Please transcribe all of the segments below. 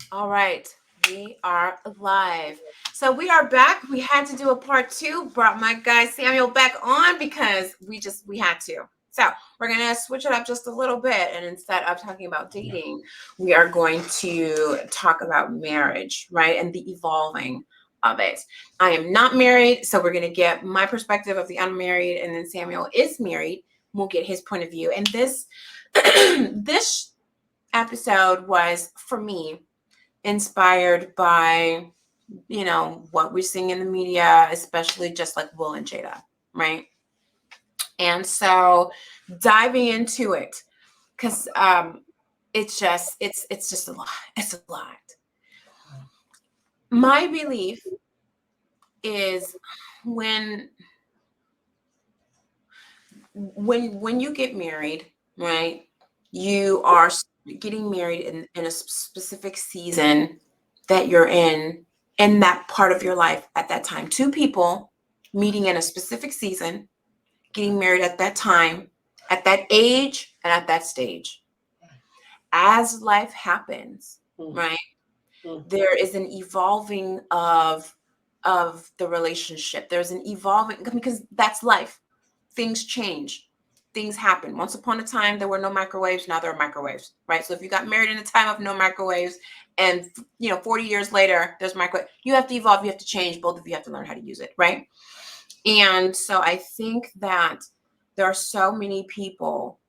All right, we are live. So we are back. We had to do a part two. Brought my guy Samuel back on because we had to. So we're gonna switch it up just a little bit, and instead of talking about dating, we are going to talk about marriage, right, and the evolving of it. I am not married, so we're gonna get my perspective of the unmarried, and then Samuel is married. We'll get his point of view. And this this episode was for me inspired by what we're seeing in the media, especially just like Will and Jada, right? And so diving into it, because it's just a lot. It's a lot. My belief is when when you get married, right? You are getting married in a specific season that you're in that part of your life at that time. Two people meeting in a specific season, getting married at that time, at that age, and at that stage. As life happens, right? There is an evolving of the relationship. There's an evolving, because that's life. Things change. Things happen. Once upon a time, there were no microwaves. Now there are microwaves, right? So if you got married in a time of no microwaves, and 40 years later, there's microwave, you have to evolve. You have to change. Both of you have to learn how to use it, right? And so I think that there are so many people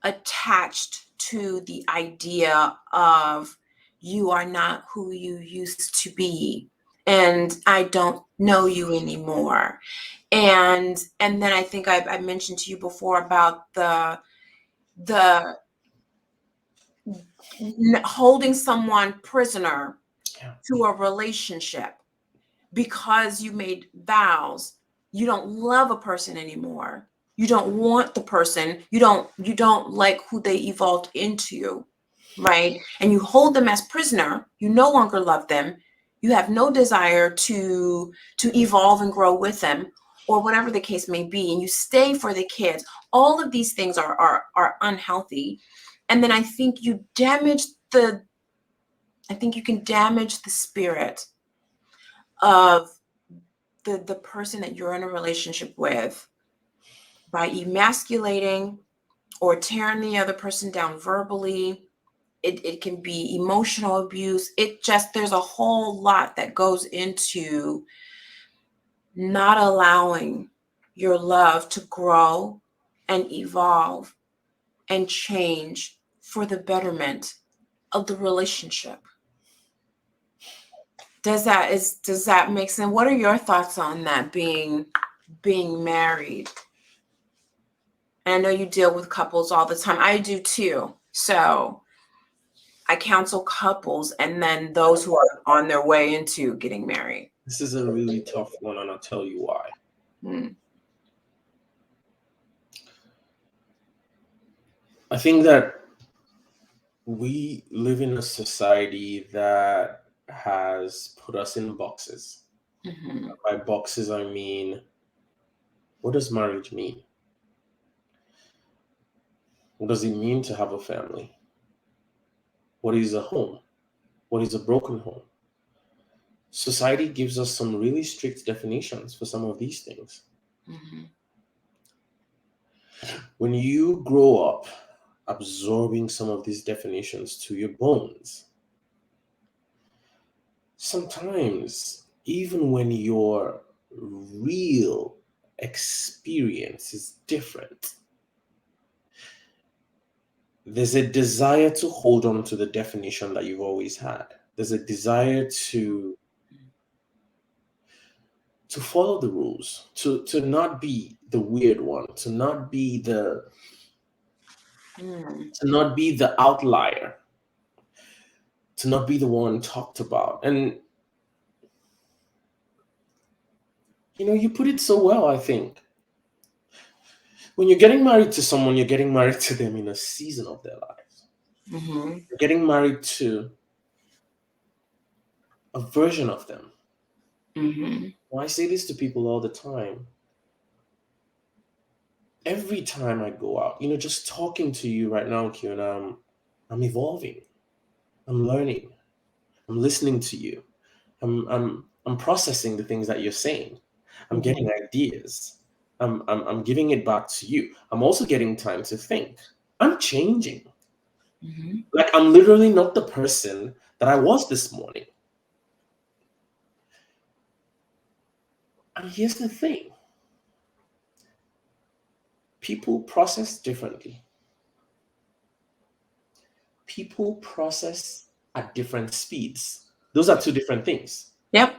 attached to the idea of you are not who you used to be, and I don't know you anymore. And then I think I mentioned to you before about the holding someone prisoner to a relationship because you made vows. You don't love a person anymore. You don't want the person. You don't like who they evolved into, right? And you hold them as prisoner. You no longer love them. You have no desire to evolve and grow with them, or whatever the case may be, and you stay for the kids. All of these things are unhealthy. And then I think you can damage the spirit of the person that you're in a relationship with by emasculating or tearing the other person down verbally. It can be emotional abuse. There's a whole lot that goes into not allowing your love to grow and evolve and change for the betterment of the relationship. Does that make sense? What are your thoughts on that, being married? And I know you deal with couples all the time. I do too. So I counsel couples and then those who are on their way into getting married. This is a really tough one, and I'll tell you why. Mm. I think that we live in a society that has put us in boxes. Hmm. By boxes, I mean, what does marriage mean? What does it mean to have a family? What is a home? What is a broken home? Society gives us some really strict definitions for some of these things. Hmm. When you grow up absorbing some of these definitions to your bones, sometimes, even when your real experience is different, there's a desire to hold on to the definition that you've always had. There's a desire to follow the rules, to not be the weird one, Mm. to not be the outlier, to not be the one talked about. And you put it so well, I think. When you're getting married to someone, you're getting married to them in a season of their lives. Hmm. You're getting married to a version of them. Hmm. Well, I say this to people all the time. Every time I go out, just talking to you right now, Kiana, I'm evolving. I'm learning. I'm listening to you. I'm processing the things that you're saying. I'm getting ideas. I'm giving it back to you. I'm also getting time to think. I'm changing. Like I'm literally not the person that I was this morning. And here's the thing. People process differently. People process at different speeds. Those are two different things. Yep.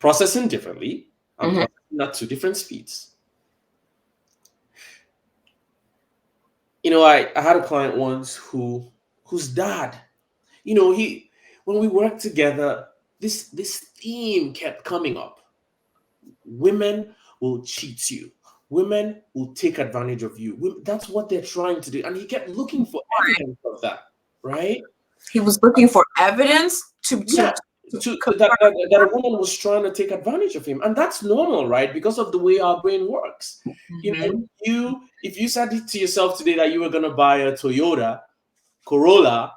Processing differently and Mhm. processing at two different speeds. You know, I had a client once whose dad, you know, he when we worked together, this theme kept coming up. Women will cheat you. Women will take advantage of you. That's what they're trying to do. And he kept looking for evidence of that, right? He was looking for evidence Yeah, to that a woman was trying to take advantage of him, and that's normal, right? Because of the way our brain works. You know, Mhm. if you said to yourself today that you were going to buy a Toyota Corolla,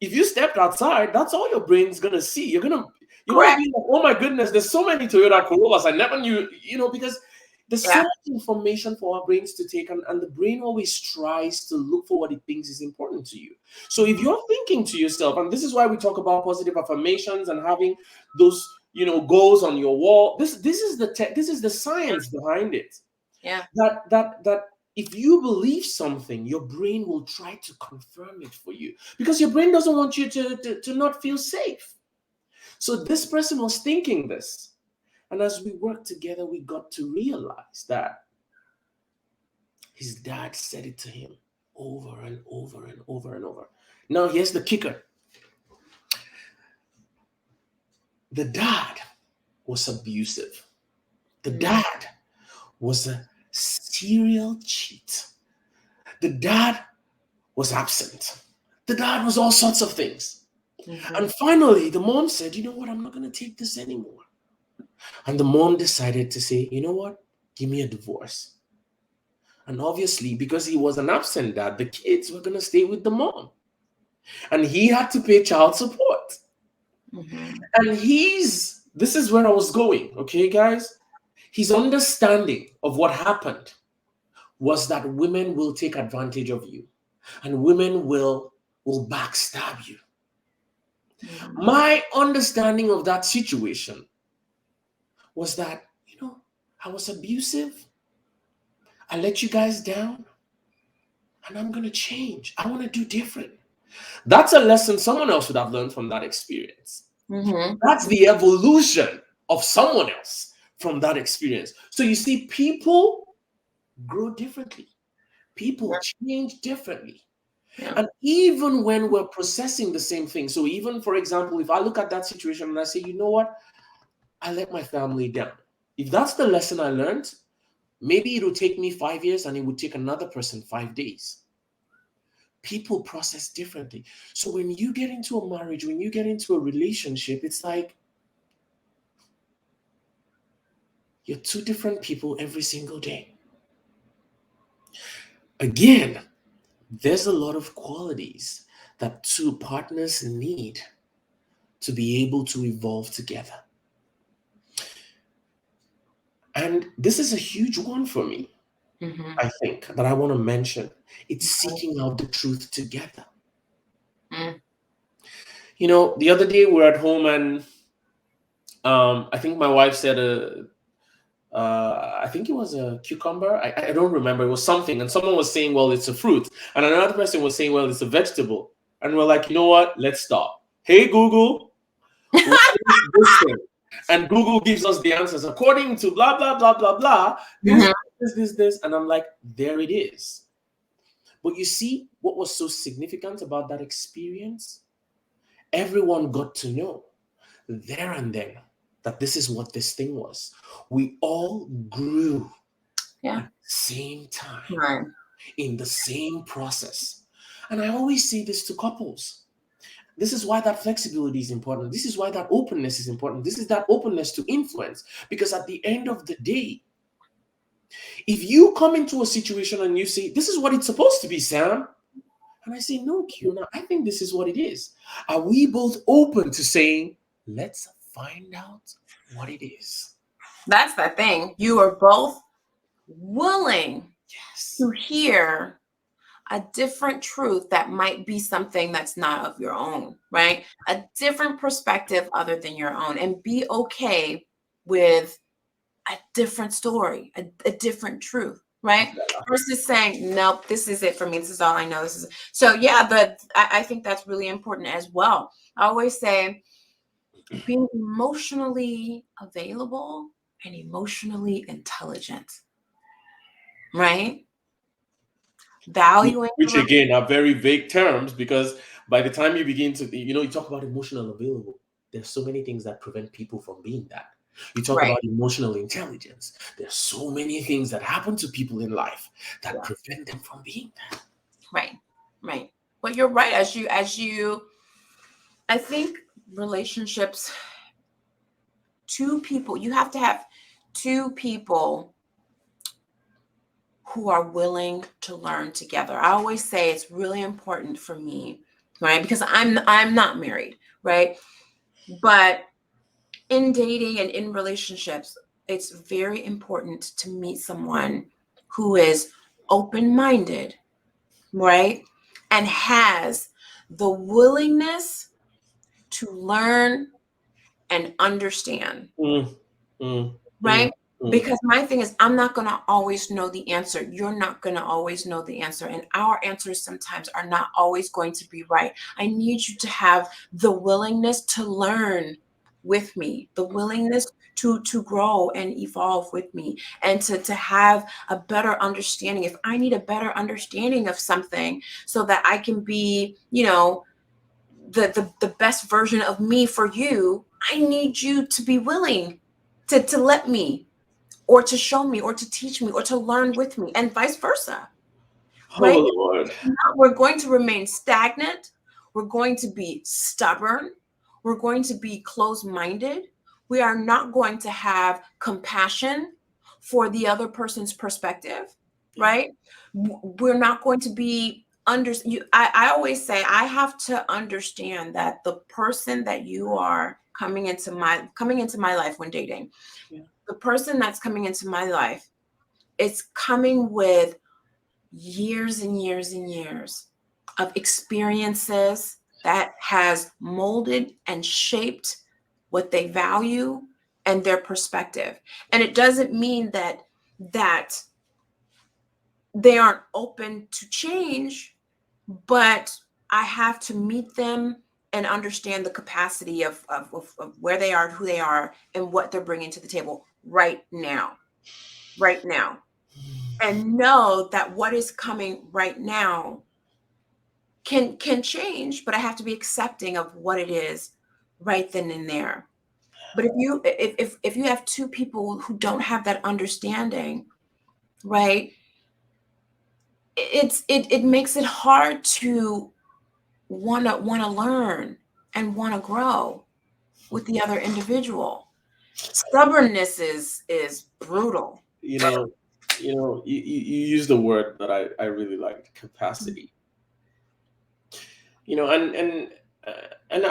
if you stepped outside, that's all your brain's going to see. You're gonna Correct. be like, oh my goodness, there's so many Toyota Corollas I never knew. You know, because there's so Yeah. much information for our brains to take, and the brain always tries to look for what it thinks is important to you. So if you're thinking to yourself, and this is why we talk about positive affirmations and having those, you know, goals on your wall. This is this is the science behind it. Yeah. That if you believe something, your brain will try to confirm it for you because your brain doesn't want you to not feel safe. So this person was thinking this. And as we worked together, we got to realize that his dad said it to him over and over and over and over. Now, here's the kicker: the dad was abusive, the dad was a serial cheat, the dad was absent, the dad was all sorts of things. And finally, the mom said, you know what, I'm not going to take this anymore. And the mom decided to say, you know what, give me a divorce. And obviously, because he was an absent dad, the kids were going to stay with the mom. And he had to pay child support. And this is where I was going, okay, guys? His understanding of what happened was that women will take advantage of you and women will backstab you. My understanding of that situation was that, you know, I was abusive. I let you guys down and I'm going to change. I want to do different. That's a lesson someone else would have learned from that experience. That's the evolution of someone else from that experience. So you see, people grow differently. People change differently. Yeah. And even when we're processing the same thing, so even for example, if I look at that situation and I say, you know what, I let my family down. If that's the lesson I learned, maybe it will take me 5 years and it would take another person 5 days. People process differently. So when you get into a marriage, when you get into a relationship, it's like you're two different people every single day. Again, there's a lot of qualities that two partners need to be able to evolve together. And this is a huge one for me, I think, that I want to mention. It's seeking out the truth together. You know, the other day we were at home and I think my wife said I think it was a cucumber. I don't remember. It was something. And someone was saying, well, it's a fruit. And another person was saying, well, it's a vegetable. And we're like, you know what? Let's stop. Hey, Google, what is this thing? And Google gives us the answers according to blah, blah, blah, blah, blah. This. And I'm like, there it is. But you see what was so significant about that experience? Everyone got to know there and then that this is what this thing was. We all grew at the same time, in the same process. And I always say this to couples. This is why that flexibility is important. This is why that openness is important. This is that openness to influence. Because at the end of the day, if you come into a situation and you say, this is what it's supposed to be, Sam, And I say, no, Kiona, I think this is what it is. Are we both open to saying, let's find out what it is? That's the thing. You are both willing Yes. to hear a different truth that might be something that's not of your own, right? A different perspective other than your own, and be okay with a different story, a different truth, right? Versus saying, nope, this is it for me. This is all I know. This is so yeah, but I think that's really important as well. I always say being emotionally available and emotionally intelligent, right? Valuing Which again are very vague terms, because by the time you begin to, you talk about emotional available, there's so many things that prevent people from being that. You talk right. about emotional intelligence. There's so many things that happen to people in life that Yeah. prevent them from being that. Right. Right. But you're right. I think relationships, two people, you have to have two people who are willing to learn together. I always say it's really important for me, right? Because I'm not married, right? But in dating and in relationships, it's very important to meet someone who is open-minded, right? And has the willingness to learn and understand, Mm, mm, mm, right? mm. Because my thing is, I'm not going to always know the answer. You're not going to always know the answer. And our answers sometimes are not always going to be right. I need you to have the willingness to learn with me, the willingness to grow and evolve with me, and to have a better understanding. If I need a better understanding of something so that I can be, the best version of me for you, I need you to be willing to let me, or to show me, or to teach me, or to learn with me, and vice versa, right? Oh Lord. We're going to remain stagnant. We're going to be stubborn. We're going to be closed-minded. We are not going to have compassion for the other person's perspective, right? We're not going to be I always say I have to understand that the person that you are coming into my life when dating, Yeah. the person that's coming into my life is coming with years and years and years of experiences that has molded and shaped what they value and their perspective. And it doesn't mean that they aren't open to change, but I have to meet them and understand the capacity of where they are, who they are, and what they're bringing to the table right now, and know that what is coming right now can change, but I have to be accepting of what it is right then and there. But if you have two people who don't have that understanding, right, it makes it hard to wanna learn and wanna grow with the other individual. Stubbornness is brutal. You know, you use the word that I really liked, capacity. And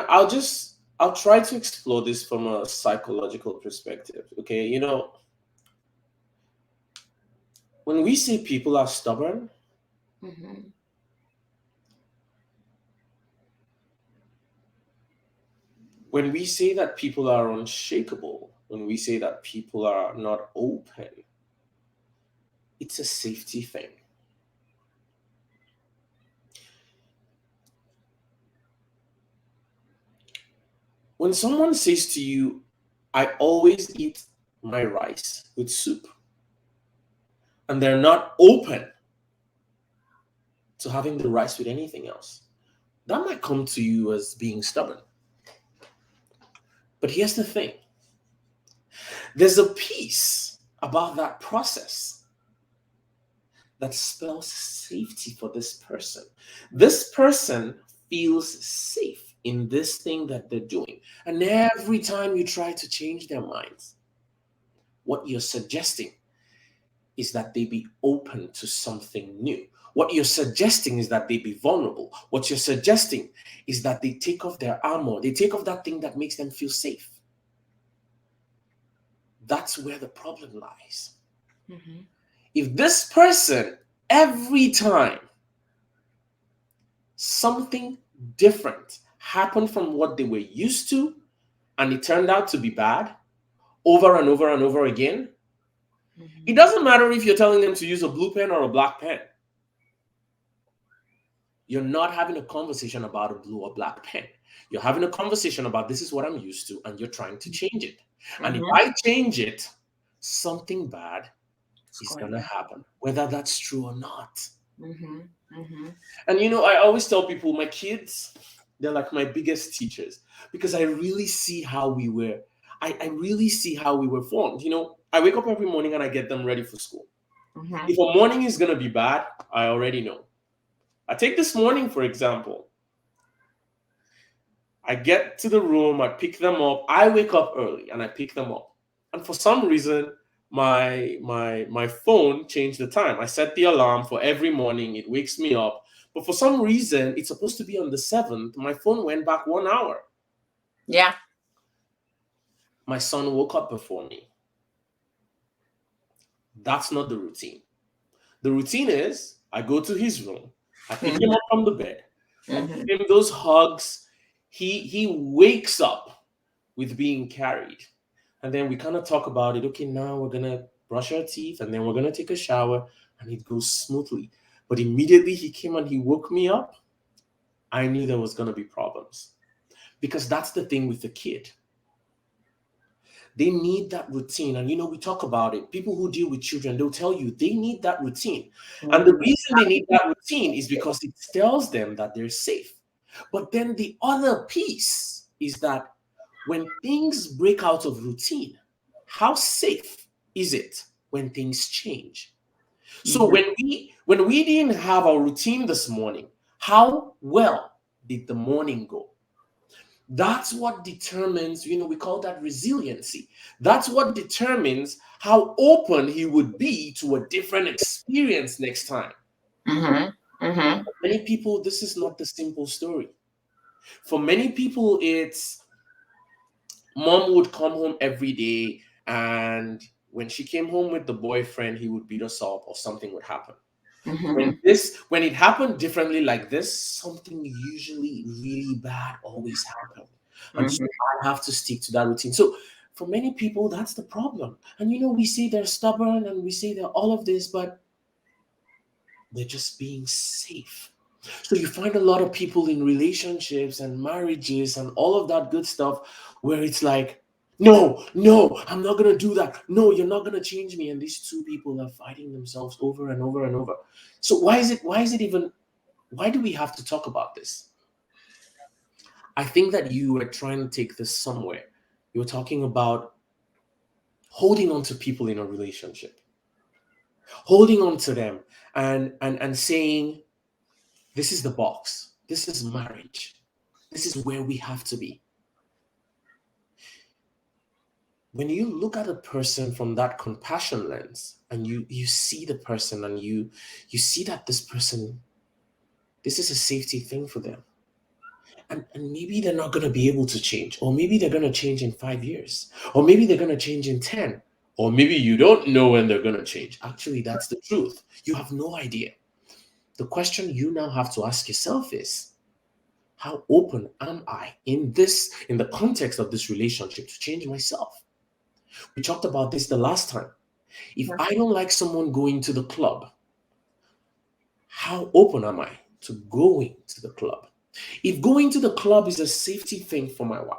I'll try to explore this from a psychological perspective. Okay, when we say people are stubborn, Mhm. when we say that people are unshakable, when we say that people are not open, it's a safety thing. When someone says to you, I always eat my rice with soup, and they're not open to having the rice with anything else, that might come to you as being stubborn. But here's the thing, there's a piece about that process that spells safety for this person. This person feels safe in this thing that they're doing. And every time you try to change their minds, what you're suggesting is that they be open to something new. What you're suggesting is that they be vulnerable. What you're suggesting is that they take off their armor. They take off that thing that makes them feel safe. That's where the problem lies. Mm-hmm. If this person, every time something different happened from what they were used to, and it turned out to be bad over and over and over again, it doesn't matter if you're telling them to use a blue pen or a black pen. You're not having a conversation about a blue or black pen. You're having a conversation about this is what I'm used to, and you're trying to change it. And if I change it, something bad is going to happen, whether that's true or not. Mm-hmm. Mm-hmm. And I always tell people, my kids, they're like my biggest teachers, because I really see how we were. I really see how we were formed. I wake up every morning and I get them ready for school. Mm-hmm. If a morning is going to be bad, I already know. I take this morning, for example. I get to the room, I pick them up. I wake up early and I pick them up. And for some reason, my phone changed the time. I set the alarm for every morning. It wakes me up. But for some reason, it's supposed to be on the 7th. My phone went back 1 hour. Yeah. My son woke up before me. That's not the routine. The routine is I go to his room. I pick him up from the bed. I give him those hugs. He wakes up with being carried. And then we kind of talk about it. Okay, now we're going to brush our teeth and then we're going to take a shower, and it goes smoothly. But immediately he came and he woke me up, I knew there was going to be problems. Because that's the thing with the kid. They need that routine. And we talk about it. People who deal with children, they'll tell you they need that routine. And the reason they need that routine is because it tells them that they're safe. But then the other piece is that when things break out of routine, how safe is it when things change? So when we didn't have our routine this morning, how well did the morning go? That's what determines, we call that resiliency. That's what determines how open he would be to a different experience next time. For many people, this is not the simple story. For many people, it's mom would come home every day, and when she came home with the boyfriend, he would beat us up or something would happen. When it happened differently like this, something usually really bad always happened. And so I have to stick to that routine. So for many people, that's the problem. And we say they're stubborn and we say they're all of this, but they're just being safe. So you find a lot of people in relationships and marriages and all of that good stuff where it's like, no, I'm not going to do that. No, you're not going to change me. And these two people are fighting themselves over and over and over. So why do we have to talk about this? I think that you were trying to take this somewhere. You were talking about holding on to people in a relationship, holding on to them and saying, this is the box. This is marriage. This is where we have to be. When you look at a person from that compassion lens and you see the person and you see that this person, this is a safety thing for them. And maybe they're not going to be able to change, or maybe they're going to change in 5 years, or maybe they're going to change in 10, or maybe you don't know when they're going to change. Actually, that's the truth. You have no idea. The question you now have to ask yourself is, how open am I in the context of this relationship to change myself? We talked about this the last time. If I don't like someone going to the club, how open am I to going to the club? If going to the club is a safety thing for my wife,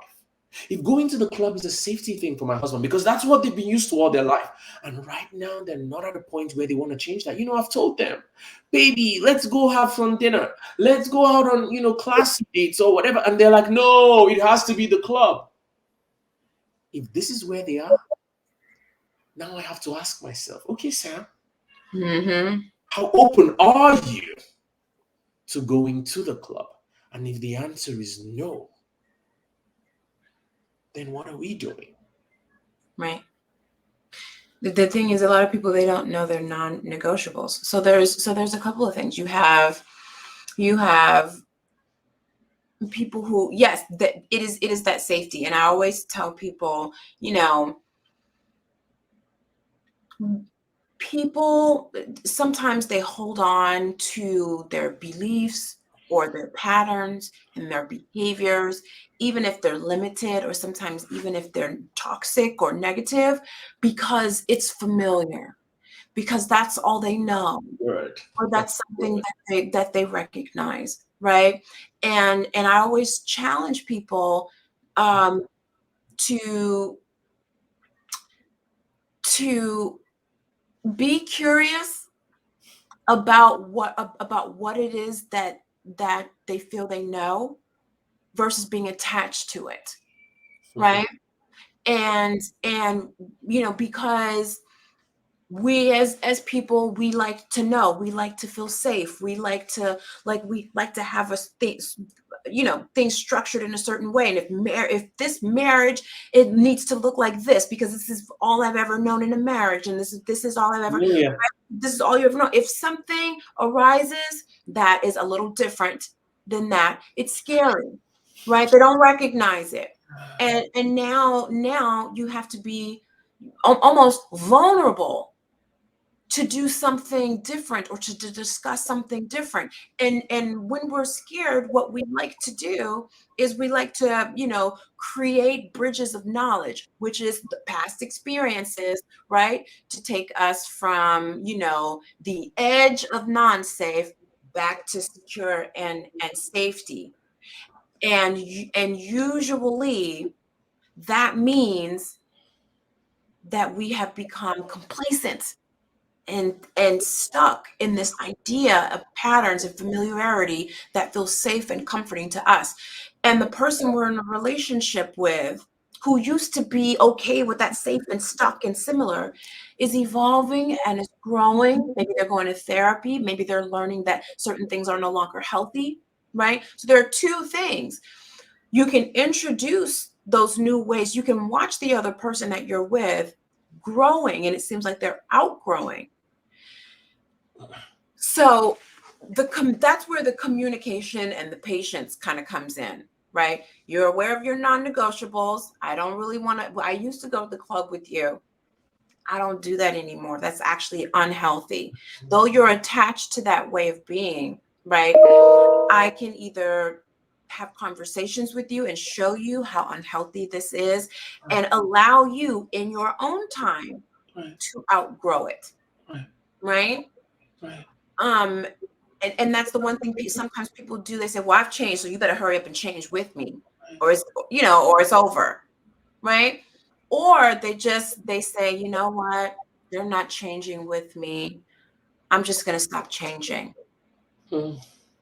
if going to the club is a safety thing for my husband, because that's what they've been used to all their life, and right now they're not at a point where they want to change that. I've told them, baby, let's go have some dinner. Let's go out on, class dates or whatever. And they're like, no, it has to be the club. If this is where they are, now I have to ask myself, okay, Sam, how open are you to going to the club? And if the answer is no, then what are we doing? Right. The thing is, a lot of people, they don't know their non-negotiables. So there's a couple of things. You have people who, yes, that it is that safety. And I always tell people, people sometimes they hold on to their beliefs or their patterns and their behaviors, even if they're limited, or sometimes even if they're toxic or negative, because it's familiar, because that's all they know, Right. or That's that's something good. that they recognize, right? And I always challenge people, um, to to be curious about what it is that they feel they know, versus being attached to it, right? And because we, as people, we like to know, we like to feel safe, we like to have things structured in a certain way. And if this marriage, it needs to look like this, because this is all I've ever known in a marriage, and this is all I've ever, Yeah, yeah. this is all you ever know. If something arises that is a little different than that, it's scary, right? They don't recognize it. And now you have to be almost vulnerable to do something different, or to discuss something different. And when we're scared, what we like to do is we like to create bridges of knowledge, which is the past experiences, right, to take us from the edge of non-safe back to secure and safety. And usually that means that we have become complacent and stuck in this idea of patterns and familiarity that feels safe and comforting to us. And the person we're in a relationship with, who used to be okay with that safe and stuck and similar, is evolving and is growing. Maybe they're going to therapy, maybe they're learning that certain things are no longer healthy, right? So there are two things. You can introduce those new ways. You can watch the other person that you're with growing, and it seems like they're outgrowing. So that's where the communication and the patience kind of comes in, right? You're aware of your non-negotiables. I don't really want to. I used to go to the club with you. I don't do that anymore. That's actually unhealthy. Though you're attached to that way of being, right? I can either have conversations with you and show you how unhealthy this is, and allow you in your own time Right, to outgrow it, right, right? right. Um, and that's the one thing sometimes people do. They say, well, I've changed, so you better hurry up and change with me, or it's over, right? Or they say, you know what, they're not changing with me, I'm just going to stop changing. Hmm.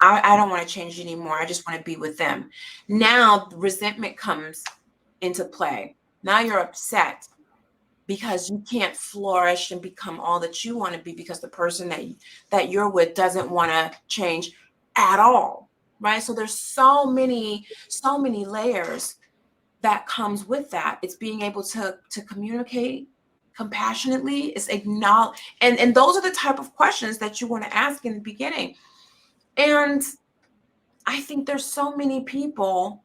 I don't want to change anymore, I just want to be with them. Now resentment comes into play. Now you're upset because you can't flourish and become all that you want to be, because the person that you're with doesn't want to change at all, right? So there's so many layers that comes with that. It's being able to communicate compassionately, is acknowledge, and those are the type of questions that you want to ask in the beginning. And I think there's so many people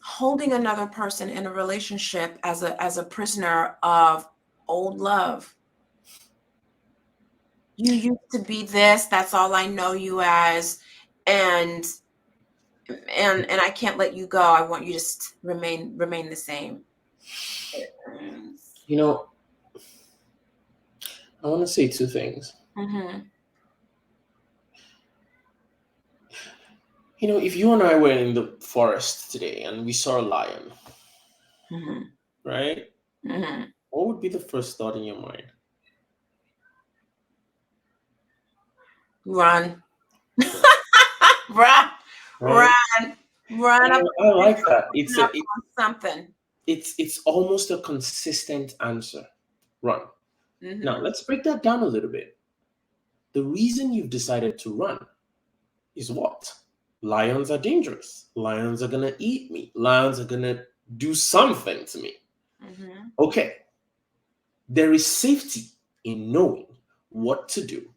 holding another person in a relationship as a prisoner of old love. You used to be this, that's all I know you as, and and I can't let you go. I want you to remain the same. You know, I want to say two things. Mm-hmm. If you and I were in the forest today and we saw a lion, Mm-hmm. right? Mm-hmm. What would be the first thought in your mind? Run. Right. run, run, Right? run up, I like that. It's up a, it, on something. it's almost a consistent answer. Run. Now, Mm-hmm. let's break that down a little bit. The reason you've decided to run is what? Lions are dangerous. Lions are going to eat me. Lions are going to do something to me. Mm-hmm. Okay. There is safety in knowing what to do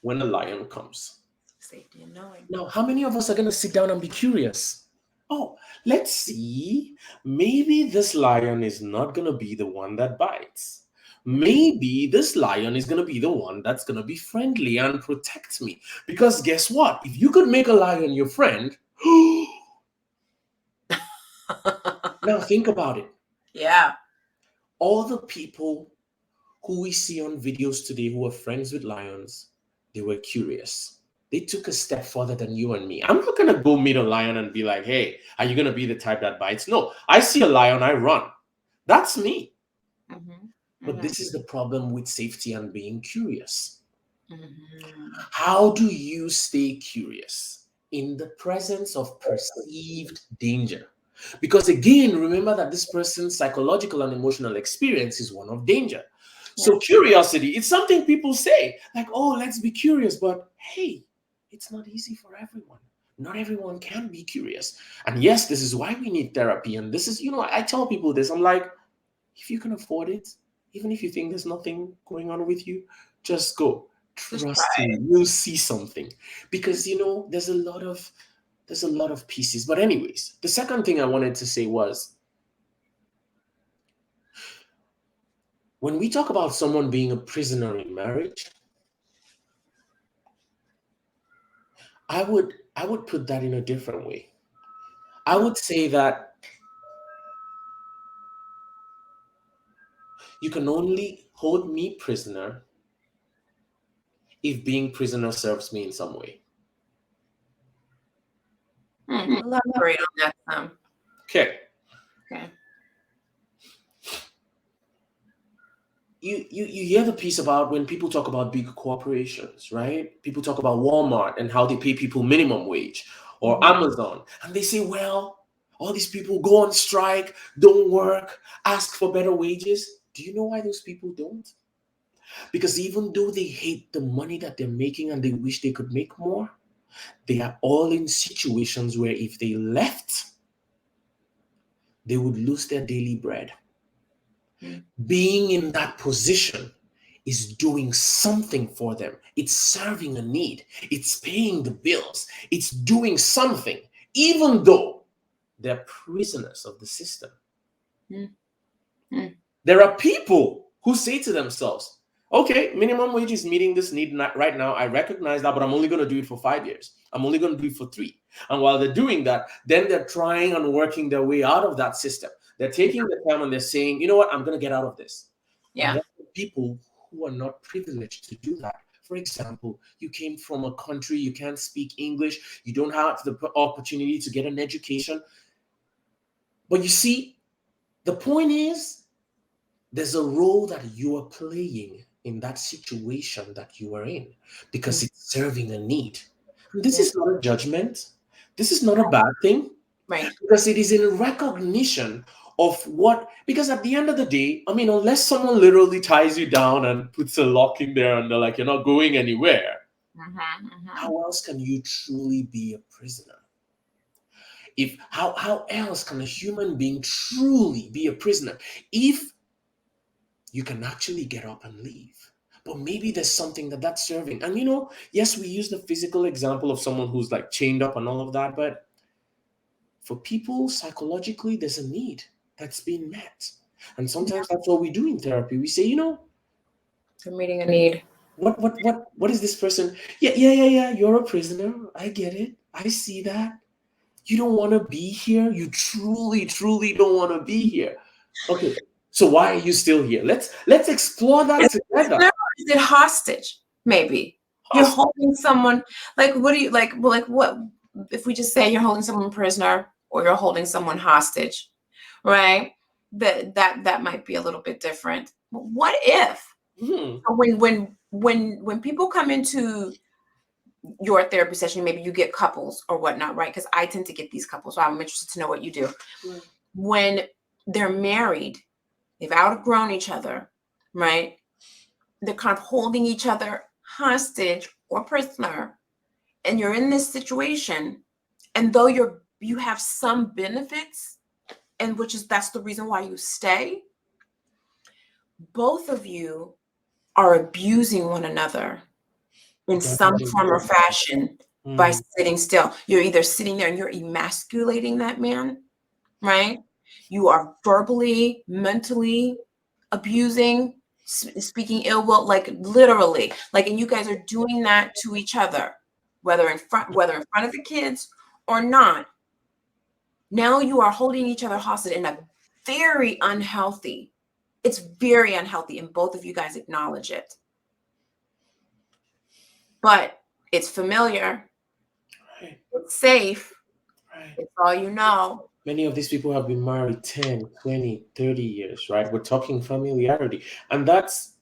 when a lion comes. Safety and knowing. Now, how many of us are going to sit down and be curious? Oh, let's see. Maybe this lion is not going to be the one that bites. Maybe this lion is going to be the one that's going to be friendly and protect me. Because guess what? If you could make a lion your friend, now think about it. Yeah. All the people who we see on videos today who are friends with lions, they were curious. They took a step further than you and me. I'm not going to go meet a lion and be like, hey, are you going to be the type that bites? No, I see a lion, I run. That's me. Mm-hmm. But this is the problem with safety and being curious. Mm-hmm. How do you stay curious in the presence of perceived danger? Because again, remember that this person's psychological and emotional experience is one of danger. So curiosity, it's something people say, like, oh, let's be curious. But hey, it's not easy for everyone. Not everyone can be curious. And yes, this is why we need therapy. And this is, I tell people this. I'm like, if you can afford it, even if you think there's nothing going on with you, just go. Trust me, you'll see something. Because there's a lot of pieces. But anyways, the second thing I wanted to say was, when we talk about someone being a prisoner in marriage, I would put that in a different way. I would say that you can only hold me prisoner if being prisoner serves me in some way. Elaborate on that some. Okay. Okay. You hear the piece about when people talk about big corporations, right? People talk about Walmart and how they pay people minimum wage, or Amazon, and they say, well, all these people go on strike, don't work, ask for better wages. Do you know why those people don't? Because even though they hate the money that they're making and they wish they could make more, they are all in situations where if they left, they would lose their daily bread. Being in that position is doing something for them. It's serving a need. It's paying the bills. It's doing something, even though they're prisoners of the system. There are people who say to themselves, okay, minimum wage is meeting this need right now. I recognize that, but I'm only going to do it for 5 years. I'm only going to do it for 3. And while they're doing that, then they're trying and working their way out of that system. They're taking the time and they're saying, you know what, I'm going to get out of this. Yeah. And there are people who are not privileged to do that. For example, you came from a country, you can't speak English, you don't have the opportunity to get an education. But you see, the point is, there's a role that you are playing in that situation that you are in because it's serving a need. And this is not a judgment. This is not a bad thing. Right. Because it is in recognition of what, because at the end of the day, I mean, unless someone literally ties you down and puts a lock in there and they're like, you're not going anywhere, how else can you truly be a prisoner? How else can a human being truly be a prisoner if you can actually get up and leave? But maybe there's something that's serving. And yes, we use the physical example of someone who's like chained up and all of that, but for people, psychologically, there's a need that's being met. And sometimes that's what we do in therapy. We say, you're meeting a need. What is this person? Yeah. You're a prisoner. I get it. I see that. You don't want to be here. You truly, truly don't want to be here. Okay. So why are you still here? Let's explore that together. Is it hostage? Maybe. You're holding someone, like, what do you like? Well, like, what if we just say you're holding someone prisoner or you're holding someone hostage, right? That might be a little bit different. But what if when people come into your therapy session, maybe you get couples or whatnot, right? Because I tend to get these couples, so I'm interested to know what you do. When they're married, they've outgrown each other, right? They're kind of holding each other hostage or prisoner, and you're in this situation, and though you have some benefits, and that's the reason why you stay, both of you are abusing one another in some Damaging form or both. fashion by Mm, sitting still. You're either sitting there and you're emasculating that man, right? You are verbally, mentally abusing, speaking ill will, like literally, like, and you guys are doing that to each other, whether in front of the kids or not. Now you are holding each other hostage in a very unhealthy. It's very unhealthy, and both of you guys acknowledge it. But it's familiar, right, it's safe, right. it's all you know. Many of these people have been married 10, 20, 30 years, right? We're talking familiarity. And that's,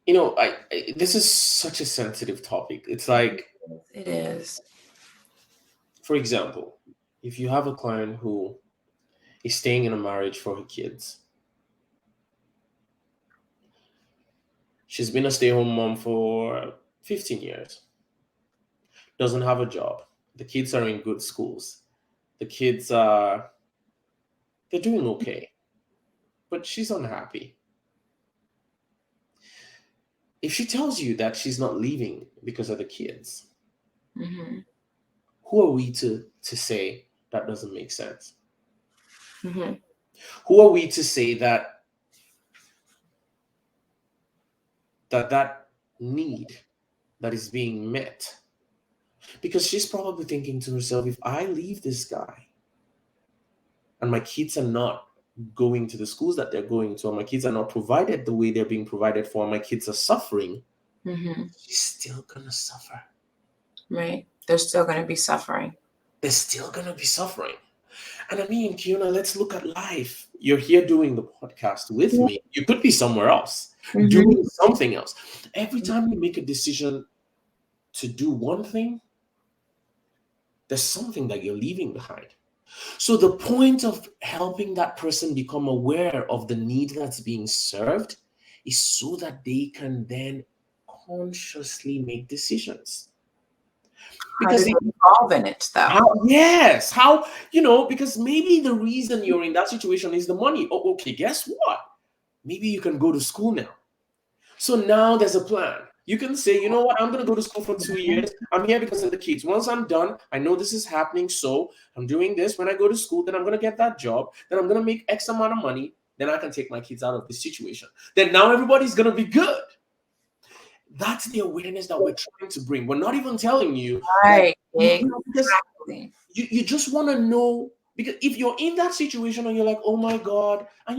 this is such a sensitive topic. It's like, It is. for example, if you have a client who is staying in a marriage for her kids, she's been a stay-home mom for 15 years, doesn't have a job. The kids are in good schools. The kids are, they're doing okay, but she's unhappy. If she tells you that she's not leaving because of the kids, Mm-hmm. who are we to say that doesn't make sense? Mm-hmm. Who are we to say that that need that is being met? Because she's probably thinking to herself, if I leave this guy and my kids are not going to the schools that they're going to, or my kids are not provided the way they're being provided for, and my kids are suffering, Mm-hmm. she's still gonna suffer. Right. They're still going to be suffering. They're still gonna be suffering. And I mean, Kiona, let's look at life. You're here doing the podcast with me. You could be somewhere else, Mm-hmm. doing something else. Every time you make a decision to do one thing, there's something that you're leaving behind. So the point of helping that person become aware of the need that's being served is so that they can then consciously make decisions. How do Because they involve in it, though? because maybe the reason you're in that situation is the money. Oh, okay, guess what? Maybe you can go to school now. So now there's a plan. You can say, you know what, I'm going to go to school for 2 years. I'm here because of the kids. Once I'm done, I know this is happening. So I'm doing this. When I go to school, then I'm going to get that job. Then I'm going to make X amount of money. Then I can take my kids out of this situation. Then now everybody's going to be good. That's the awareness that we're trying to bring. We're not even telling you that, Right. because Exactly. you just want to know, because if you're in that situation and you're like, oh my God, and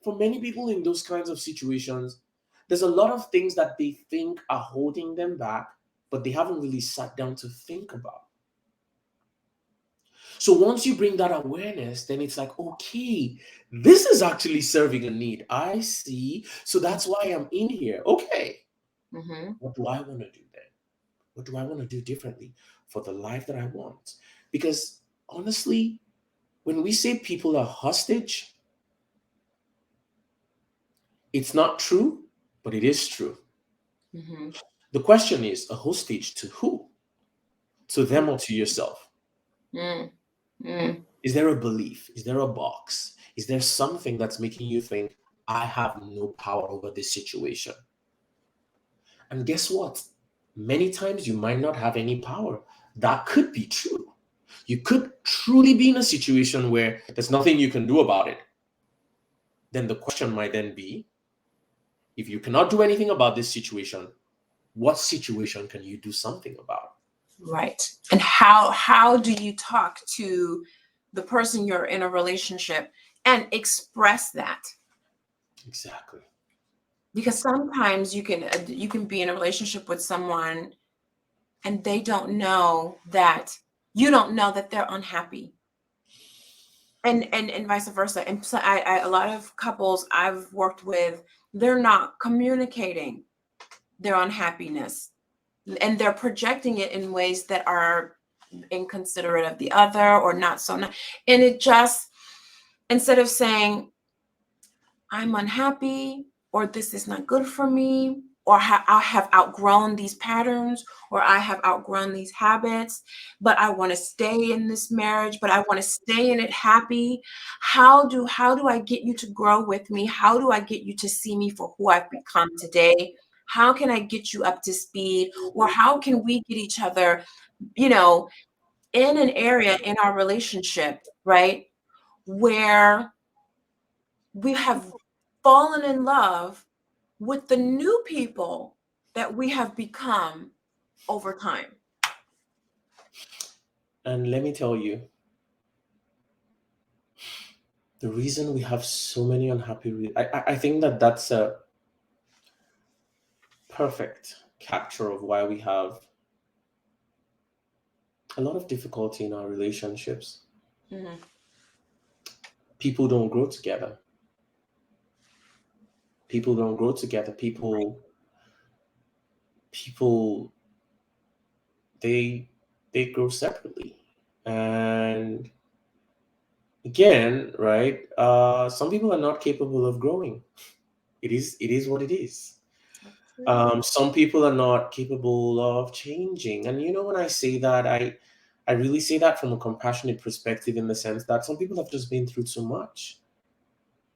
for many people in those kinds of situations, there's a lot of things that they think are holding them back, but they haven't really sat down to think about. So once you bring that awareness, then it's like, okay, this is actually serving a need. I see. So that's why I'm in here. Okay. Mm-hmm. What do I want to do then? What do I want to do differently for the life that I want? Because honestly, when we say people are hostage, it's not true, but it is true. Mm-hmm. The question is, a hostage to who? To them or to yourself? Mm-hmm. Is there a belief? Is there a box? Is there something that's making you think, I have no power over this situation? And guess what? Many times you might not have any power. That could be true. You could truly be in a situation where there's nothing you can do about it. Then the question might then be, if you cannot do anything about this situation, what situation can you do something about? Right. And how do you talk to the person you're in a relationship and express that? Exactly. Because sometimes you can be in a relationship with someone and they don't know that you don't know that they're unhappy. And vice versa. And so a lot of couples I've worked with, they're not communicating their unhappiness, and they're projecting it in ways that are inconsiderate of the other or not so nice. And it just, instead of saying I'm unhappy or this is not good for me, or I have outgrown these patterns, or I have outgrown these habits, but I want to stay in this marriage, but I want to stay in it happy. How do I get you to grow with me? How do I get you to see me for who I've become today? How can I get you up to speed? Or how can we get each other, you know, in an area in our relationship, right, where we have fallen in love with the new people that we have become over time. And let me tell you, the reason we have so many unhappy, I think that that's a perfect capture of why we have a lot of difficulty in our relationships. Mhm. People don't grow together. People don't grow together. People they grow separately. And again, right? Some people are not capable of growing. It is what it is. That's true. Some people are not capable of changing. And when I say that, I really say that from a compassionate perspective, in the sense that some people have just been through too much.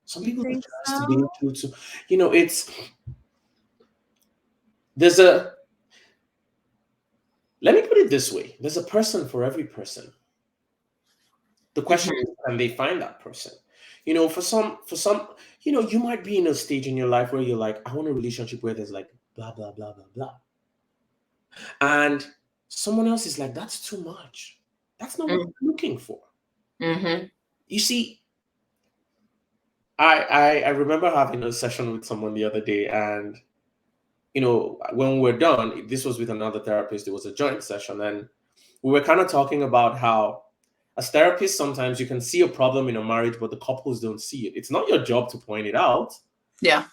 Some You people have think just so? been through too, it's there's a let me put it this way: there's a person for every person. The question Mhm. is, can they find that person? For some, you might be in a stage in your life where you're like, I want a relationship where there's like blah blah blah blah blah. And someone else is like, that's too much. That's not what Mm. I'm looking for. Mhm. You see, I remember having a session with someone the other day, and when we're done, this was with another therapist. It was a joint session, and we were kind of talking about how, as therapists, sometimes you can see a problem in a marriage, but the couples don't see it. It's not your job to point it out. Yeah.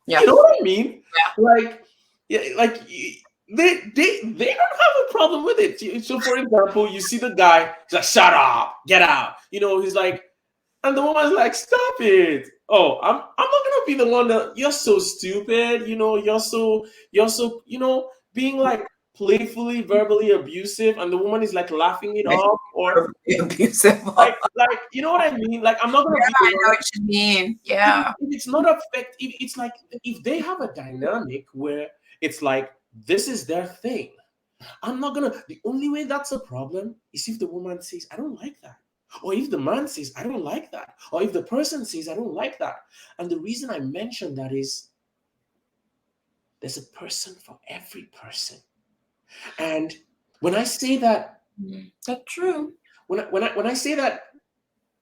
You Yeah. know what I mean? Yeah. Like, yeah, like they don't have a problem with it. So, for example, you see the guy, he's like, "Shut up, get out." He's like, and the woman's like, "Stop it." Oh, I'm not gonna be the one that, you're so stupid. You're so being like playfully verbally abusive, and the woman is like laughing it Make off, or it abusive. like you know what I mean? Like, I'm not gonna be the I one. know what you mean. If, Yeah. if it's not affect, if it's like, if they have a dynamic where it's like this is their thing, I'm not gonna. The only way that's a problem is if the woman says, "I don't like that," or if the man says, "I don't like that," or if the person says, "I don't like that." And the reason I mention that is, there's a person for every person. And when I say that, That's true. when I say that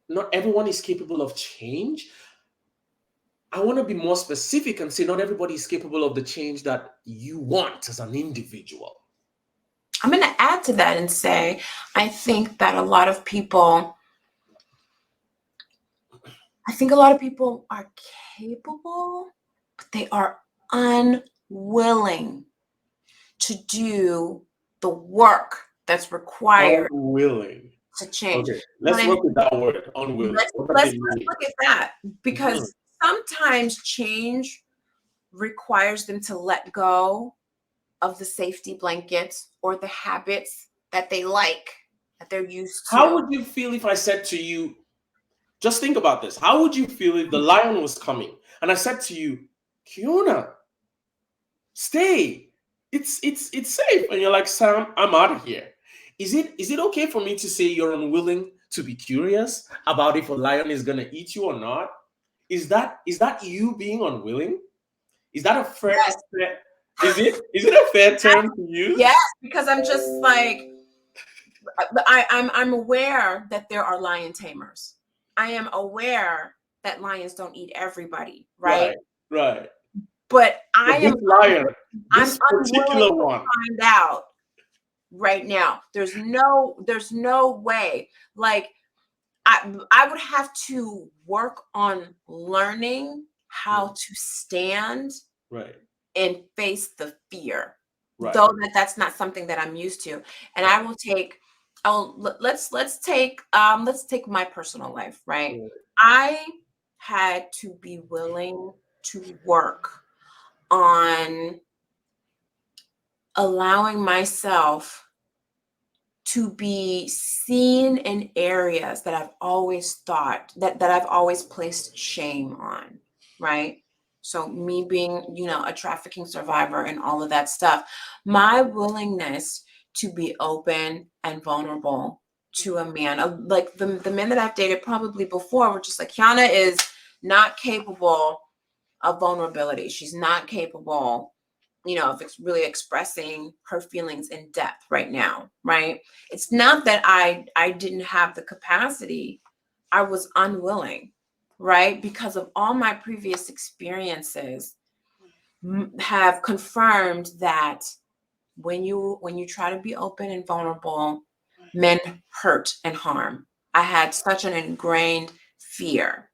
not everyone is capable of change, I want to be more specific and say not everybody is capable of the change that you want as an individual. I'm going to add to that and say, I think that a lot of people, are capable, but they are unwilling to do the work that's required Unwilling. to change. Okay, You know let's what I mean? work with that word, unwilling. Let's What does let's it let's mean? look at that, Mhm. because sometimes change requires them to let go of the safety blankets or the habits that they like, that they're used How to. would you feel if I said to you, just think about this. How would you feel if the lion was coming and I said to you, Kiona, stay. It's safe. And you're like, Sam, I'm out of here. Is it okay for me to say you're unwilling to be curious about if a lion is gonna eat you or not? Is that you being unwilling? Is that a Yes, is it a fair term to use? yes, because I'm just like, I'm aware that there are lion tamers. I am aware that lions don't eat everybody, right? Right, right. But But this lion, I'm this unwilling particular to one, find out right now. There's no way. Like, I would have to work on learning how to stand right, and face the fear, right, though that's not something that I'm used to. And I will take, let's take my personal life, right? right, I had to be willing to work on allowing myself to be seen in areas that I've always thought that I've always placed shame on, right? So me being, a trafficking survivor and all of that stuff, my willingness to be open and vulnerable to a man, like the men that I've dated probably before were just like, Kiana is not capable of vulnerability. She's not capable of really expressing her feelings in depth right now, right? It's not that I didn't have the capacity. I was unwilling, right? Because of all my previous experiences have confirmed that when you try to be open and vulnerable, men hurt and harm. I had such an ingrained fear,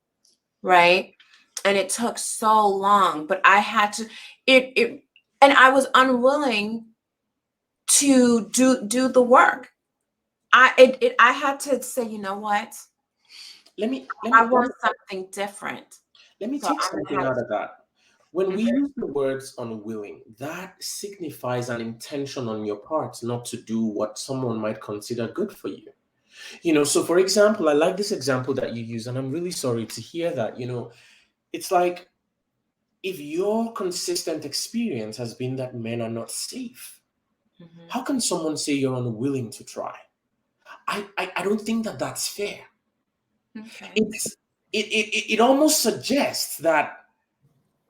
right? And it took so long, but I had to it and I was unwilling to do the work. I had to say, you know what? Let me let I me want something different. let me So take I'm something gonna have out of that. When we to. use the words unwilling, that signifies an intention on your part not to do what someone might consider good for you. So for example, I like this example that you use, and I'm really sorry to hear that. It's like, if your consistent experience has been that men are not safe, Mhm. how can someone say you're unwilling to try? I don't think that that's fair. Okay. It almost suggests that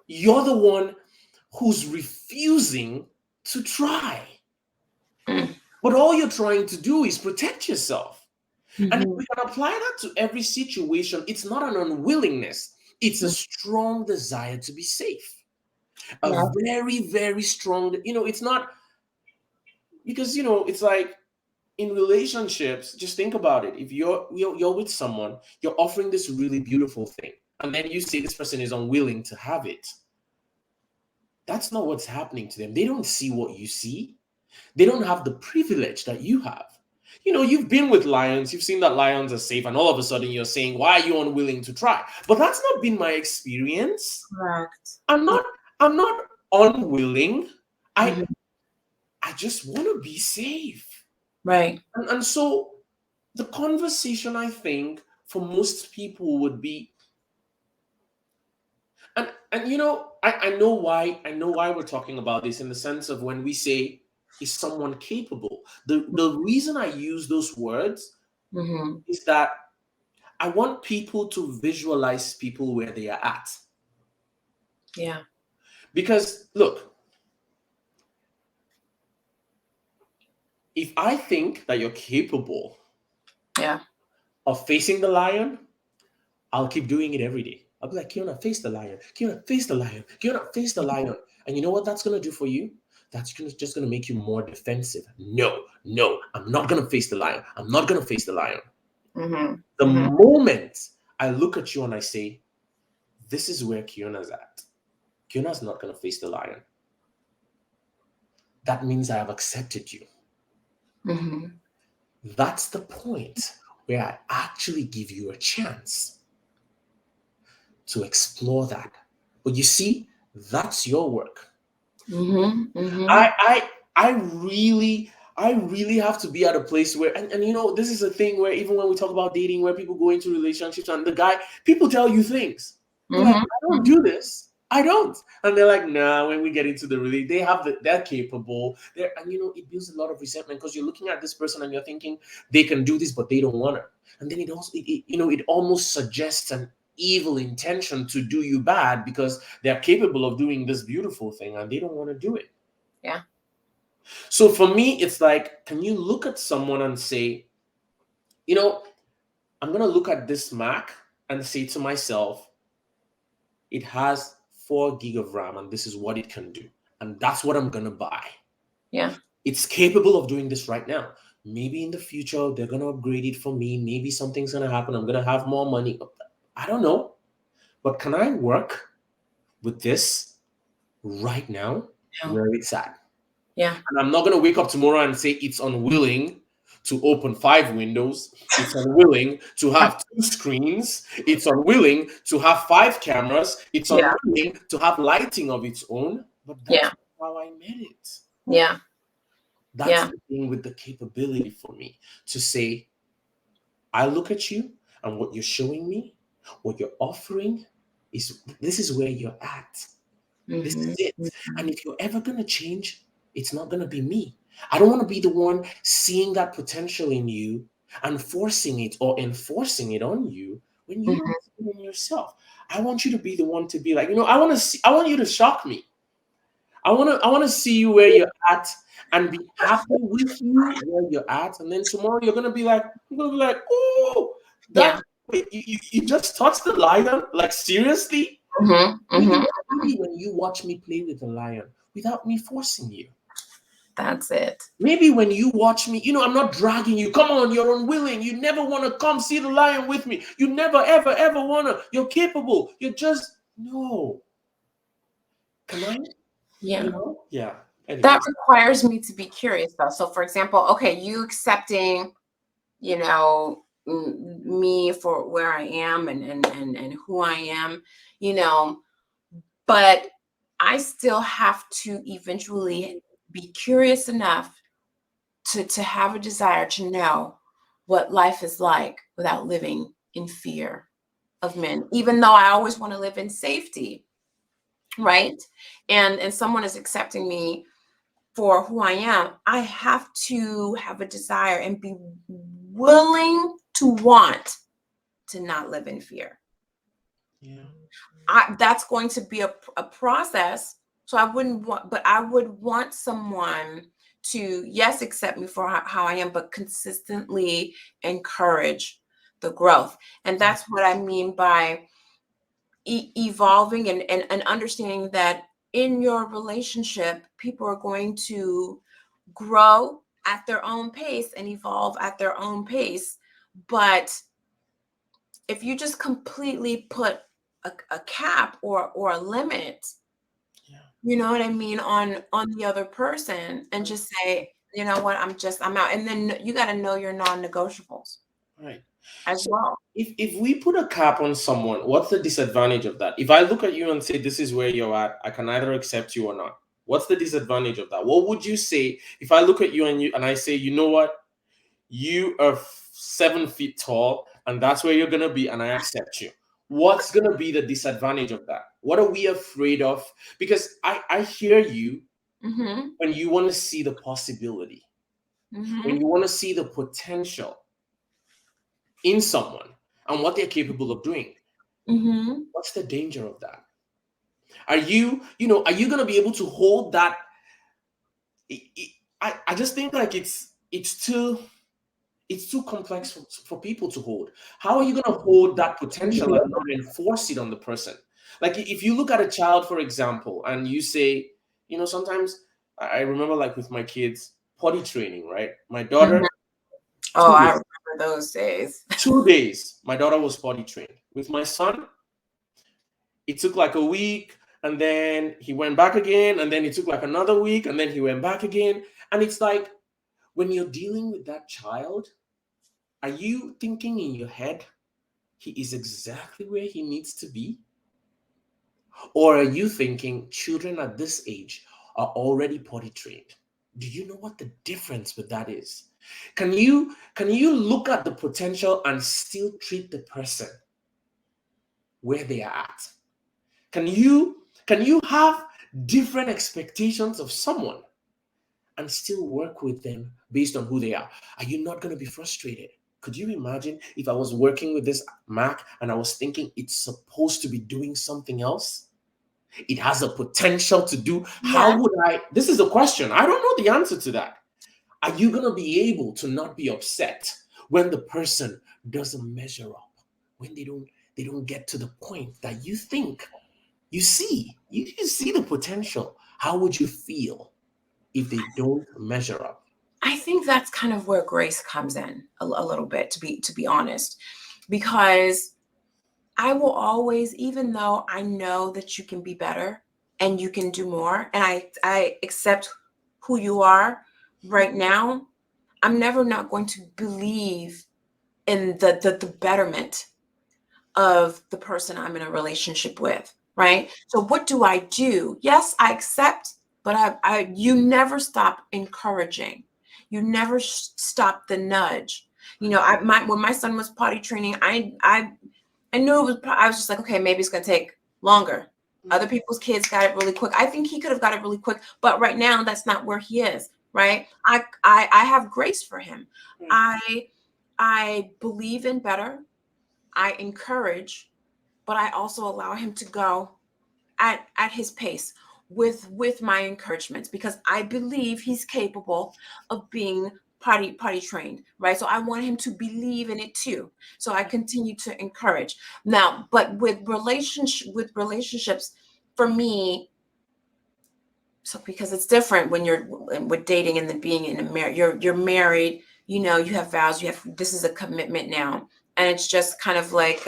you're the one who's refusing to try. Mm. But all you're trying to do is protect yourself. And if Mhm. we can apply that to every situation, it's not an unwillingness, it's a Mm. strong desire to be safe. A Yeah. very, very strong, it's not because, it's like in relationships, just think about it. If you're with someone, you're offering this really beautiful thing, and then you say this person is unwilling to have it. That's not what's happening to them. They don't see what you see. They don't have the privilege that you have. You've been with lions, you've seen that lions are safe, and all of a sudden you're saying, why are you unwilling to try? But that's not been my experience. Correct. I'm Yeah. not I'm not unwilling. I Mhm. I just want to be safe. Right. And so the conversation, I think, for most people would be, and I know why we're talking about this, in the sense of when we say, is someone capable? The reason I use those words Mhm. is that I want people to visualize people where they are at. Yeah. Because look, if I think that you're capable Yeah. of facing the lion, I'll keep doing it every day. I'll be like, Kiona, face the lion. Kiona, face the lion. Kiona, face the lion. And you know what that's gonna do for you? Just gonna make you more defensive. No, no, I'm not gonna face the lion. I'm not gonna face the lion. Mhm. The Mhm. moment I look at you and I say, this is where Kiona's at. Kiona's not gonna face the lion. That means I have accepted you. Mhm. That's the point where I actually give you a chance to explore that. But you see, that's your work. Mhm. Mhm. I really have to be at a place where, and this is a thing where, even when we talk about dating, where people go into relationships and people tell you things. They're like, Mhm. I don't Mhm. do this. I don't. And they're like, nah, when we get into the really, they're capable. And it builds a lot of resentment, because you're looking at this person and you're thinking they can do this, but they don't want to. And then it almost suggests an evil intention to do you bad, because they're capable of doing this beautiful thing and they don't want to do it. Yeah. So for me, it's like, can you look at someone and say, you know, I'm going to look at this Mac and say to myself, it has 4 gig of RAM and this is what it can do. And that's what I'm going to buy. Yeah. It's capable of doing this right now. Maybe in the future, they're going to upgrade it for me. Maybe something's going to happen. I'm going to have more money. I don't know. But can I work with this right now Yeah. where it's at? Yeah. And I'm not going to wake up tomorrow and say it's unwilling to open 5 windows. It's unwilling to have 2 screens. It's unwilling to have 5 cameras. It's Yeah. unwilling to have lighting of its own. but that's Yeah. not how I met it. Yeah. That's Yeah. the thing with the capability for me to say, I look at you and what you're showing me, what you're offering is this is where you're at. This is Hmm. it. And if you're ever going to change, it's not going to be me. I don't want to be the one seeing that potential in you and forcing it or enforcing it on you when you don't Hmm. see it in yourself. I want you to be the one to be like, I want you to shock me. I want to see you where you're at and be happy with you where you're at. And then tomorrow I'm gonna be like, oh, Yeah. that wait, you just touched the lion? Like seriously? Hmm. Maybe, Hmm. maybe when you watch me play with the lion without me forcing you. That's it. Maybe when you watch me, I'm not dragging you. Come on, you're unwilling. You never want to come see the lion with me. You never, ever, ever want to. You're capable. You're just, no. Can I? Yeah. Yeah. That Anyways. requires me to be curious though. So for example, okay, you accepting, me for where I am and who I am, you know, but I still have to eventually be curious enough to have a desire to know what life is like without living in fear of men, even though I always want to live in safety, right? And someone is accepting me for who I am, I have to have a desire and be willing to want to not live in fear. Yeah. That's going to be a process. So I wouldn't want, but I would want someone to, yes, accept me for how I am, but consistently encourage the growth. And that's what I mean by evolving and understanding that in your relationship, people are going to grow at their own pace and evolve at their own pace. But if you just completely put a cap or a limit, Yeah. you know what I mean, on the other person and Right. just say, you know what, I'm out. And then you got to know your non-negotiables Right. as So well. if we put a cap on someone, what's the disadvantage of that? If I look at you and say this is where you're at, I can either accept you or not. What's the disadvantage of that? What would you say if I look at you and I say, you know what, you are 7 feet tall and that's where you're gonna be, and I accept you? What's gonna be the disadvantage of that? What are we afraid of? Because I hear you Mm-hmm. when you want to see the possibility, when Mm-hmm. you want to see the potential in someone and what they're capable of doing. Mm-hmm. What's the danger of that? Are you going to be able to hold that? I just think like it's too complex for people to hold. How are you going to hold that potential and not enforce it on the person? Like if you look at a child, for example, and you say, sometimes I remember like with my kids, potty training, right? My Mm-hmm. daughter, Oh, two I days, remember those days. 2 days, my daughter was potty trained. With my son, it took like a week, and then he went back again, and then it took like another week, and then he went back again. And it's like when you're dealing with that child, are you thinking in your head he is exactly where he needs to be? Or are you thinking children at this age are already potty trained? Do you know what the difference with that is? Can you look at the potential and still treat the person where they are at? Can you have different expectations of someone and still work with them based on who they are? Are you not going to be frustrated? Could you imagine if I was working with this Mac and I was thinking it's supposed to be doing something else? It has a potential to do. How Yeah. would I? This is a question. I don't know the answer to that. Are you going to be able to not be upset when the person doesn't measure up? When they don't get to the point that you think you see the potential? How would you feel if they don't measure up? I think that's kind of where grace comes in a little bit, to be honest, because I will always, even though I know that you can be better and you can do more, and I accept who you are right now, I'm never not going to believe in the betterment of the person I'm in a relationship with. right? So what do I do? Yes, I accept, but you never stop encouraging. You never stop the nudge. You know, when my son was potty training, I knew it was. I was just like, okay, maybe it's gonna take longer. Other people's kids got it really quick. I think he could have got it really quick, but right now that's not where he is. Right? I have grace for him. I believe in better. I encourage, but I also allow him to go at his pace with my encouragements because I believe he's capable of being potty trained, right? So I want him to believe in it too. So I continue to encourage. Now, but with relationships, for me, so because it's different when you're with dating and then being in a marriage, you're married, you know, you have vows, you have, this is a commitment now. And it's just kind of like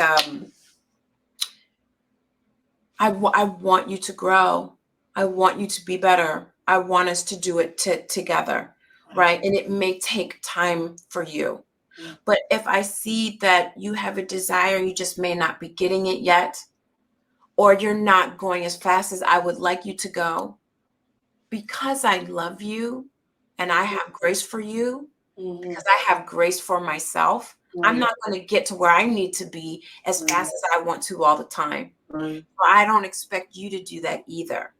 I want you to grow. I want you to be better. I want us to do it together, right? And it may take time for you. But if I see that you have a desire, you just may not be getting it yet, or you're not going as fast as I would like you to go, because I love you and I have grace for you, because I have grace for myself, I'm not going to get to where I need to be as fast as I want to all the time. Right. I don't expect you to do that either.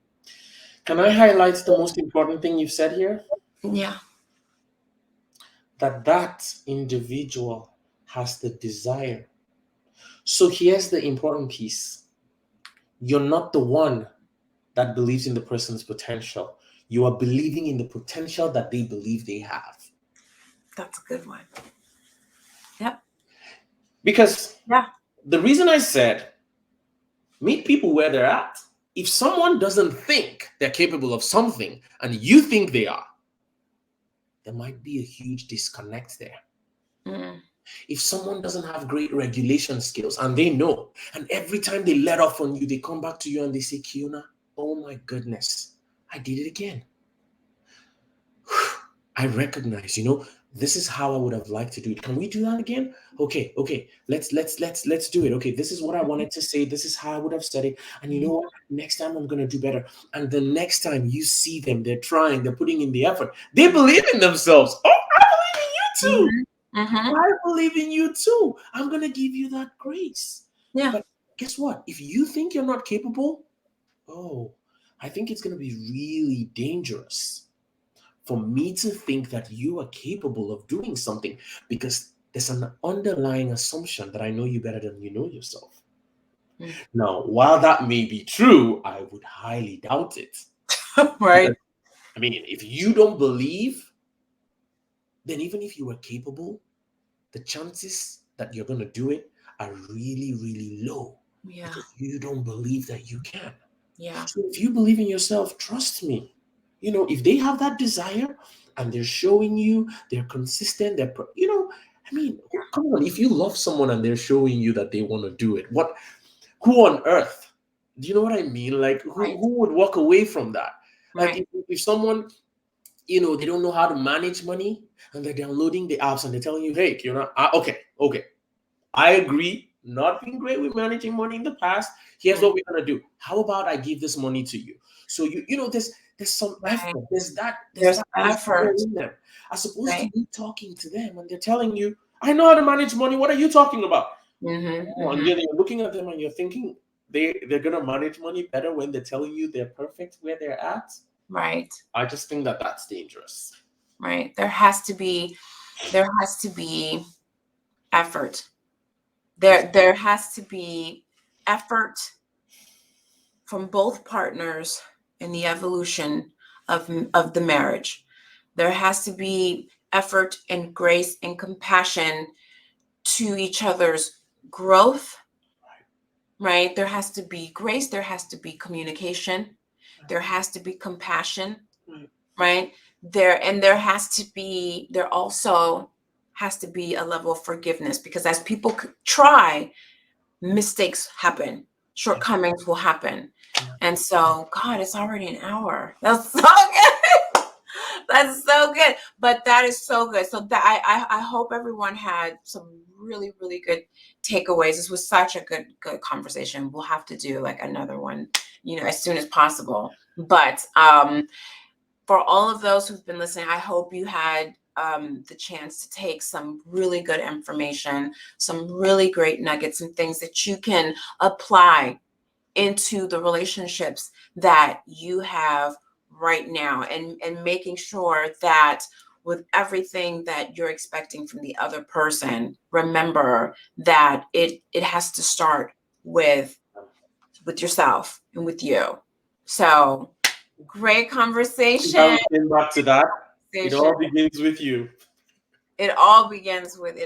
Can I highlight the most important thing you've said here? Yeah. That individual has the desire. So here's the important piece. You're not the one that believes in the person's potential. You are believing in the potential that they believe they have. That's a good one. Yep. Because Yeah. the reason I said meet people where they're at, if someone doesn't think they're capable of something and you think they are, there might be a huge disconnect there. Mm. If someone doesn't have great regulation skills and they know, and every time they let off on you, they come back to you and they say, Kiona, oh my goodness, I did it again. I recognize, this is how I would have liked to do it. Can we do that again? Okay, let's do it. Okay, this is what I wanted to say. This is how I would have said it. And you know what? Next time I'm gonna do better. And the next time you see them, they're trying, they're putting in the effort. They believe in themselves. Oh, I believe in you too. Mm-hmm. I believe in you too. I'm gonna give you that grace. Yeah. But guess what? If you think you're not capable, I think it's gonna be really dangerous for me to think that you are capable of doing something, because there's an underlying assumption that I know you better than you know yourself. Now, while that may be true, I would highly doubt it. Right. Because, I mean, if you don't believe, then even if you were capable, the chances that you're going to do it are really, really low. Yeah. Because you don't believe that you can. Yeah. So if you believe in yourself, trust me, if they have that desire and they're showing you, they're consistent, come on, if you love someone and they're showing you that they want to do it, who on earth, do you know what I mean? Like, Right. who would walk away from that? Like, Right. if someone, they don't know how to manage money and they're downloading the apps and they're telling you, hey, okay, I agree, not being great with managing money in the past. Here's what we're gonna do. How about I give this money to you? So there's some effort. Right. There's that There's desire effort. in them. As opposed to Right. you talking to them and they're telling you, I know how to manage money. What are you talking about? And you're looking at them and you're thinking they're gonna manage money better when they're telling you they're perfect where they're at. Right. I just think that that's dangerous. Right. There has to be effort. There has to be effort from both partners in the evolution of the marriage. There has to be effort and grace and compassion to each other's growth, right? There has to be grace, there has to be communication, there has to be compassion, right? There also has to be a level of forgiveness, because as people try, mistakes happen, shortcomings will happen. And so, God, it's already an hour. That's so good. That's so good. But that is so good. So that I hope everyone had some really, really good takeaways. This was such a good conversation. We'll have to do like another one, as soon as possible. But for all of those who've been listening, I hope you had the chance to take some really good information, some really great nuggets and things that you can apply into the relationships that you have right now, and making sure that with everything that you're expecting from the other person, remember that it has to start with yourself and with you. So great conversation. Came back to that. It all begins with you. It all begins with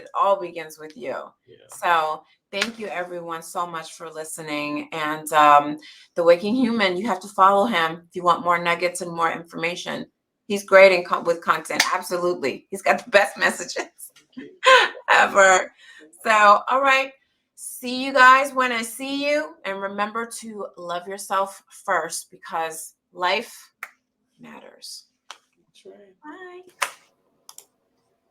you. Yeah. So thank you everyone so much for listening. And The Waking Human, you have to follow him if you want more nuggets and more information. He's great with content. Absolutely. He's got the best messages ever. So, all right. See you guys when I see you. And remember to love yourself first, because life matters. That's right. Bye.